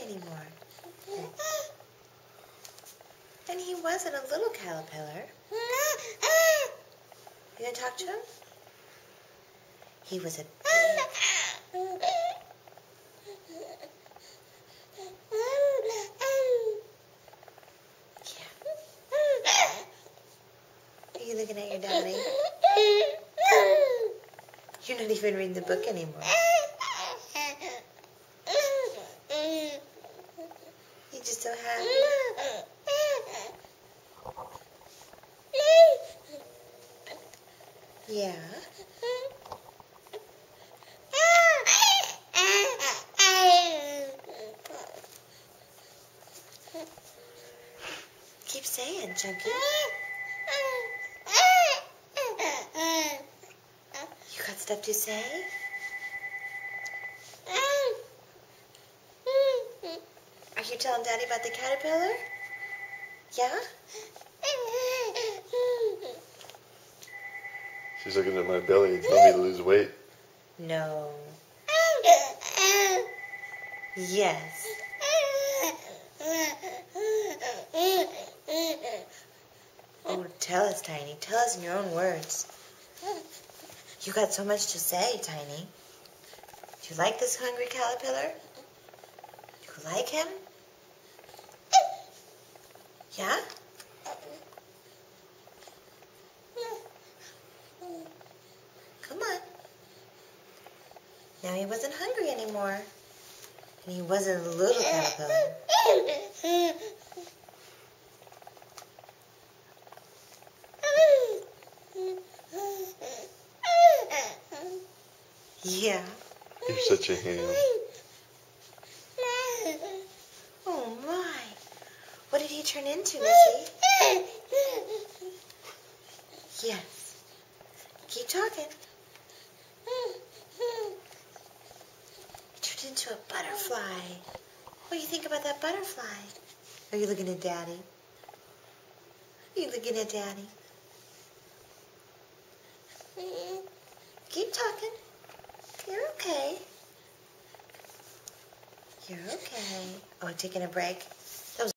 anymore. And he wasn't a little caterpillar. You gonna talk to him? He was a Are you looking at your daddy? You're not even reading the book anymore. You're just so happy. Yeah. Keep saying, Chunky. You got stuff to say? Are you telling Daddy about the caterpillar? Yeah? She's looking at my belly and telling me to lose weight. No. Yes. Oh, tell us, Tiny. Tell us in your own words. You got so much to say, Tiny. Do you like this hungry caterpillar? Do you like him? Yeah? Come on. Now he wasn't hungry anymore. And he wasn't a little caterpillar. Yeah. You're such a ham. Oh, my. What did he turn into, Missy? Yes. Keep talking. He turned into a butterfly. What do you think about that butterfly? Are you looking at Daddy? Are you looking at Daddy? Keep talking. You're okay. You're okay. Oh, taking a break?